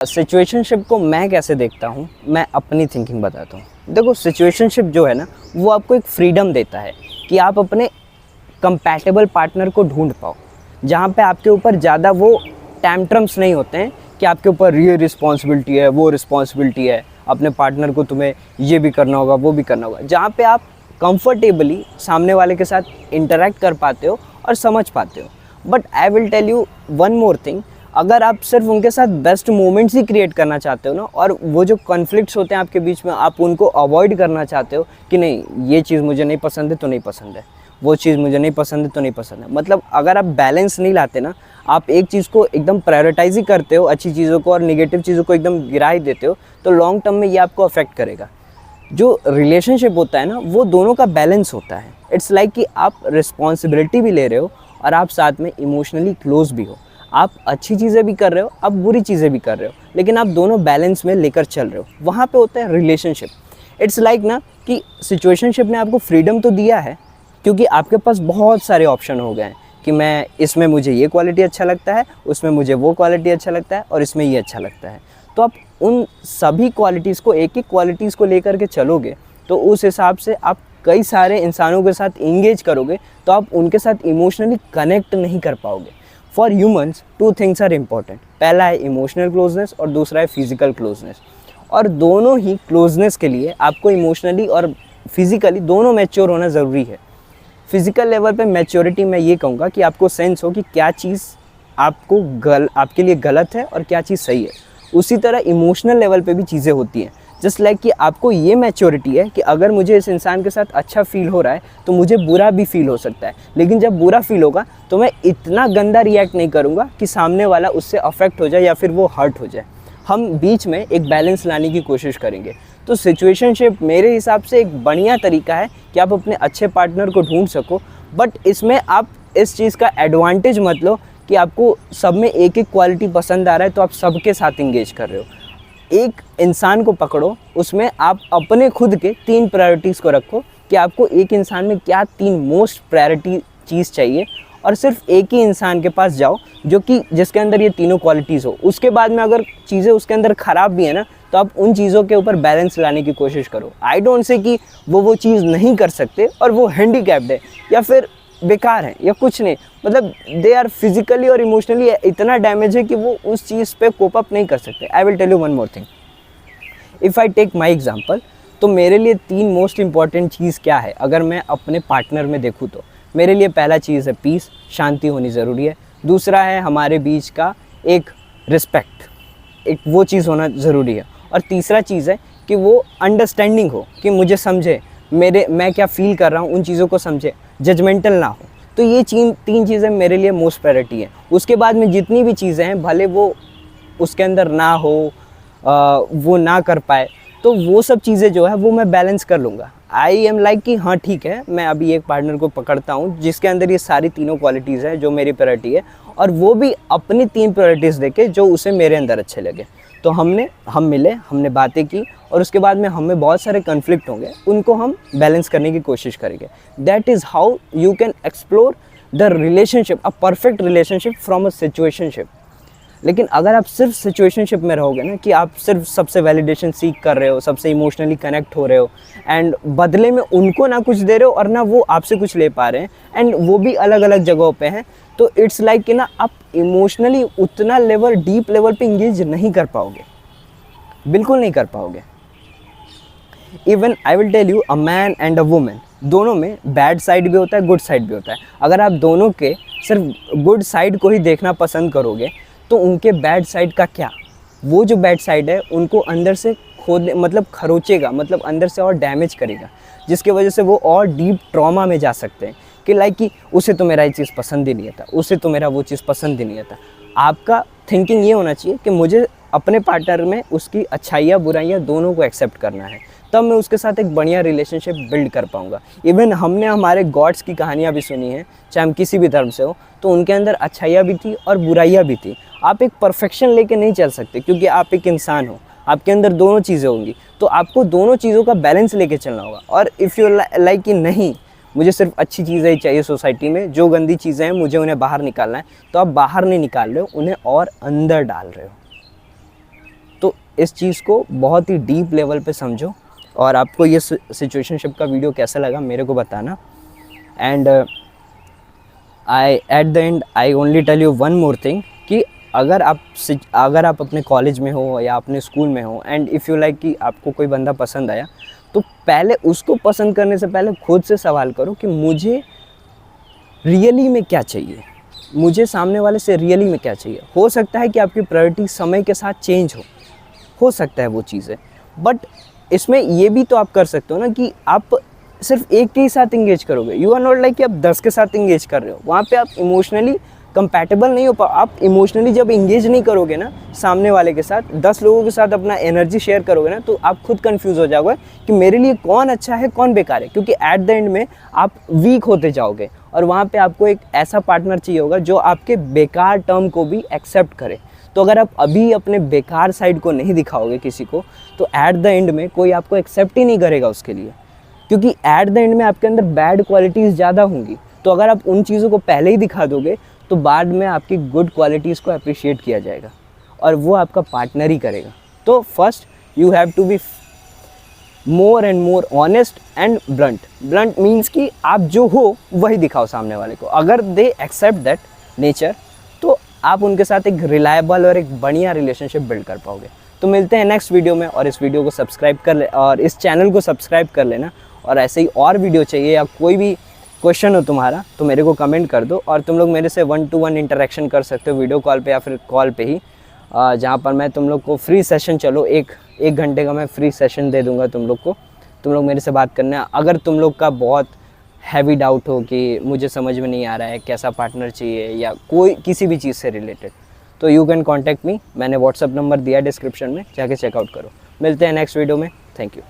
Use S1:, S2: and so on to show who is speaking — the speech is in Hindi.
S1: सिचुएशनशिप को मैं कैसे देखता हूँ, मैं अपनी थिंकिंग बताता हूँ। देखो, सिचुएशनशिप जो है ना, वो आपको एक फ्रीडम देता है कि आप अपने कंपैटिबल पार्टनर को ढूंढ पाओ, जहाँ पे आपके ऊपर ज़्यादा वो टैंट्रम्स नहीं होते हैं कि आपके ऊपर ये रिस्पॉन्सिबिलिटी है, वो रिस्पॉन्सिबिलिटी है, अपने पार्टनर को तुम्हें ये भी करना होगा, वो भी करना होगा। जहाँ पे आप कंफर्टेबली सामने वाले के साथ इंटरेक्ट कर पाते हो और समझ पाते हो। But I will tell you one more thing, अगर आप सिर्फ उनके साथ बेस्ट मोमेंट्स ही क्रिएट करना चाहते हो ना, और वो जो कॉन्फ्लिक्ट्स होते हैं आपके बीच में, आप उनको अवॉइड करना चाहते हो कि नहीं ये चीज़ मुझे नहीं पसंद है तो नहीं पसंद है, वो चीज़ मुझे नहीं पसंद है तो नहीं पसंद है, मतलब अगर आप बैलेंस नहीं लाते ना, आप एक चीज़ को एकदम प्रायोरिटाइज ही करते हो, अच्छी चीज़ों को, और निगेटिव चीज़ों को एकदम गिरा ही देते हो, तो लॉन्ग टर्म में ये आपको अफेक्ट करेगा। जो रिलेशनशिप होता है ना, वो दोनों का बैलेंस होता है। इट्स लाइक कि आप रिस्पॉन्सिबिलिटी भी ले रहे हो और आप साथ में इमोशनली क्लोज भी हो। आप अच्छी चीज़ें भी कर रहे हो, आप बुरी चीज़ें भी कर रहे हो, लेकिन आप दोनों बैलेंस में लेकर चल रहे हो। वहाँ पे होता है रिलेशनशिप। इट्स लाइक ना कि सिचुएशनशिप ने आपको फ्रीडम तो दिया है, क्योंकि आपके पास बहुत सारे ऑप्शन हो गए हैं कि मैं इसमें मुझे ये क्वालिटी अच्छा लगता है, उसमें मुझे वो क्वालिटी अच्छा लगता है, और इसमें ये अच्छा लगता है। तो आप उन सभी क्वालिटीज़ को, एक एक क्वालिटीज़ को लेकर के चलोगे, तो उस हिसाब से आप कई सारे इंसानों के साथ इंगेज करोगे, तो आप उनके साथ इमोशनली कनेक्ट नहीं कर पाओगे। For humans 2 things are important. पहला है इमोशनल क्लोजनेस और दूसरा है फिजिकल क्लोजनेस। और दोनों ही क्लोजनेस के लिए आपको इमोशनली और फिजिकली दोनों मैच्योर होना ज़रूरी है। फिजिकल लेवल पे मैच्योरिटी मैं ये कहूँगा कि आपको सेंस हो कि क्या चीज़ आपके लिए गलत है और क्या चीज़ सही है। उसी तरह इमोशनल लेवल पे भी चीज़ें होती हैं। जस्ट लाइक कि आपको ये मैच्योरिटी है कि अगर मुझे इस इंसान के साथ अच्छा फील हो रहा है तो मुझे बुरा भी फील हो सकता है, लेकिन जब बुरा फील होगा तो मैं इतना गंदा रिएक्ट नहीं करूँगा कि सामने वाला उससे अफेक्ट हो जाए या फिर वो हर्ट हो जाए। हम बीच में एक बैलेंस लाने की कोशिश करेंगे। तो सिचुएशनशिप मेरे हिसाब से एक बढ़िया तरीका है कि आप अपने अच्छे पार्टनर को ढूंढ सको। बट इसमें आप इस चीज़ का एडवांटेज मत लो कि आपको सब में एक एक क्वालिटी पसंद आ रहा है तो आप सबके साथ इंगेज कर रहे हो। एक इंसान को पकड़ो, उसमें आप अपने खुद के 3 प्रायोरिटीज़ को रखो कि आपको एक इंसान में क्या 3 मोस्ट प्रायोरिटी चीज़ चाहिए, और सिर्फ एक ही इंसान के पास जाओ जिसके अंदर ये तीनों क्वालिटीज़ हो। उसके बाद में अगर चीज़ें उसके अंदर ख़राब भी है ना, तो आप उन चीज़ों के ऊपर बैलेंस लाने की कोशिश करो। आई डोंट से कि वो चीज़ नहीं कर सकते और वो हैंडीकैप्ड है या फिर बेकार है या कुछ नहीं, मतलब दे आर फिजिकली और इमोशनली इतना डैमेज है कि वो उस चीज़ पे कोप अप नहीं कर सकते। I will tell you one more thing, if I take my example, तो मेरे लिए 3 मोस्ट इंपॉर्टेंट चीज़ क्या है अगर मैं अपने पार्टनर में देखूँ तो मेरे लिए पहला चीज़ है पीस, शांति होनी ज़रूरी है। दूसरा है हमारे बीच का एक रिस्पेक्ट, एक वो चीज़ होना ज़रूरी है। और तीसरा चीज़ है कि वो अंडरस्टैंडिंग हो, कि मुझे समझे, मैं क्या फ़ील कर रहा हूँ उन चीज़ों को समझे, जजमेंटल ना हो। तो ये 3 चीज़ें मेरे लिए मोस्ट प्रायोरिटी है। उसके बाद में जितनी भी चीज़ें हैं, भले वो उसके अंदर ना हो, वो ना कर पाए, तो वो सब चीज़ें जो है वो मैं बैलेंस कर लूँगा। आई एम लाइक कि हाँ ठीक है, मैं अभी एक पार्टनर को पकड़ता हूँ जिसके अंदर ये सारी तीनों क्वालिटीज़ हैं जो मेरी प्रायोरिटी है, और वो भी अपनी 3 प्रायोरिटीज़ देके जो उसे मेरे अंदर अच्छे लगे। तो हम मिले, हमने बातें की, और उसके बाद में हमें बहुत सारे कन्फ्लिक्ट होंगे, उनको हम बैलेंस करने की कोशिश करेंगे। That is how you can explore the relationship, a perfect relationship from a situationship. लेकिन अगर आप सिर्फ सिचुएशनशिप में रहोगे ना, कि आप सिर्फ सबसे वैलिडेशन सीख कर रहे हो, सबसे इमोशनली कनेक्ट हो रहे हो, एंड बदले में उनको ना कुछ दे रहे हो और ना वो आपसे कुछ ले पा रहे हैं, एंड वो भी अलग अलग जगहों पे हैं, तो इट्स लाइक कि ना आप इमोशनली उतना लेवल, डीप लेवल पे इंगेज नहीं कर पाओगे, बिल्कुल नहीं कर पाओगे। Even I will tell you, a man and a women, दोनों में बैड साइड भी होता है, गुड साइड भी होता है। अगर आप दोनों के सिर्फ गुड साइड को ही देखना पसंद करोगे तो उनके बैड साइड का क्या, वो जो बैड साइड है उनको अंदर से मतलब खरोचेगा, मतलब अंदर से और डैमेज करेगा, जिसकी वजह से वो और डीप ट्रॉमा में जा सकते हैं कि लाइक कि उसे तो मेरा ये चीज़ पसंद ही नहीं आता, उसे तो मेरा वो चीज़ पसंद ही नहीं आता। आपका थिंकिंग ये होना चाहिए कि मुझे अपने पार्टनर में उसकी अच्छाइयाँ बुराइयाँ दोनों को एक्सेप्ट करना है, तब मैं उसके साथ एक बढ़िया रिलेशनशिप बिल्ड कर पाऊँगा। इवन हमने हमारे गॉड्स की कहानियाँ भी सुनी हैं, चाहे हम किसी भी धर्म से हो, तो उनके अंदर अच्छाइयाँ भी थी और बुराइयाँ भी थी। आप एक परफेक्शन लेके नहीं चल सकते, क्योंकि आप एक इंसान हो, आपके अंदर दोनों चीज़ें होंगी, तो आपको दोनों चीज़ों का बैलेंस लेके चलना होगा। और इफ़ यू लाइक कि नहीं, मुझे सिर्फ अच्छी चीज़ें ही चाहिए सोसाइटी में, जो गंदी चीज़ें हैं मुझे उन्हें बाहर निकालना है, तो आप बाहर नहीं निकाल रहे हो, उन्हें और अंदर डाल रहे हो। तो इस चीज़ को बहुत ही डीप लेवल पे समझो। और आपको ये सिचुएशनशिप का वीडियो कैसा लगा मेरे को बताना। And at the end I only tell you one more thing कि अगर आप अपने कॉलेज में हो या अपने स्कूल में हो एंड इफ़ यू लाइक कि आपको कोई बंदा पसंद आया, तो पहले उसको पसंद करने से पहले खुद से सवाल करो कि मुझे रियली में क्या चाहिए, मुझे सामने वाले से रियली में क्या चाहिए। हो सकता है कि आपकी प्रायोरिटी समय के साथ चेंज हो सकता है वो चीज़ें, बट इसमें ये भी तो आप कर सकते हो ना कि आप सिर्फ एक के ही साथ इंगेज करोगे। यू आर नॉट लाइक कि आप 10 के साथ इंगेज कर रहे हो, वहाँ पे आप इमोशनली कंपैटिबल नहीं हो पाओ। आप इमोशनली जब इंगेज नहीं करोगे ना सामने वाले के साथ, 10 लोगों के साथ अपना एनर्जी शेयर करोगे ना, तो आप खुद कंफ्यूज हो जाओगे कि मेरे लिए कौन अच्छा है कौन बेकार है, क्योंकि एट द एंड में आप वीक होते जाओगे और वहाँ पे आपको एक ऐसा पार्टनर चाहिए होगा जो आपके बेकार टर्म को भी एक्सेप्ट करे। तो अगर आप अभी अपने बेकार साइड को नहीं दिखाओगे किसी को, तो एट द एंड में कोई आपको एक्सेप्ट ही नहीं करेगा उसके लिए, क्योंकि एट द एंड में आपके अंदर बैड क्वालिटीज़ ज़्यादा होंगी। तो अगर आप उन चीज़ों को पहले ही दिखा दोगे तो बाद में आपकी गुड क्वालिटीज़ को अप्रिशिएट किया जाएगा और वो आपका पार्टनर ही करेगा। तो first you have to be more and more honest and blunt. Blunt means कि आप जो हो वही दिखाओ सामने वाले को। अगर दे एक्सेप्ट दैट नेचर, तो आप उनके साथ एक रिलायबल और एक बढ़िया रिलेशनशिप बिल्ड कर पाओगे। तो मिलते हैं नेक्स्ट वीडियो में, और इस वीडियो को सब्सक्राइब कर ले और इस चैनल को सब्सक्राइब कर लेना। और ऐसे ही और वीडियो चाहिए या कोई भी क्वेश्चन हो तुम्हारा तो मेरे को कमेंट कर दो, और तुम लोग मेरे से 1-to-1 इंटरेक्शन कर सकते हो वीडियो कॉल पे या फिर कॉल पे ही, जहाँ पर मैं तुम लोग को फ्री सेशन, चलो एक घंटे का मैं फ्री सेशन दे दूँगा तुम लोग को। तुम लोग मेरे से बात करना। अगर तुम लोग का बहुत हैवी डाउट हो कि मुझे समझ में नहीं आ रहा है कैसा पार्टनर चाहिए या कोई किसी भी चीज़ से रिलेटेड, तो यू कैन कॉन्टैक्ट मी। मैंने व्हाट्सअप नंबर दिया डिस्क्रिप्शन में, जाके चेकआउट करो। मिलते हैं नेक्स्ट वीडियो में। Thank you.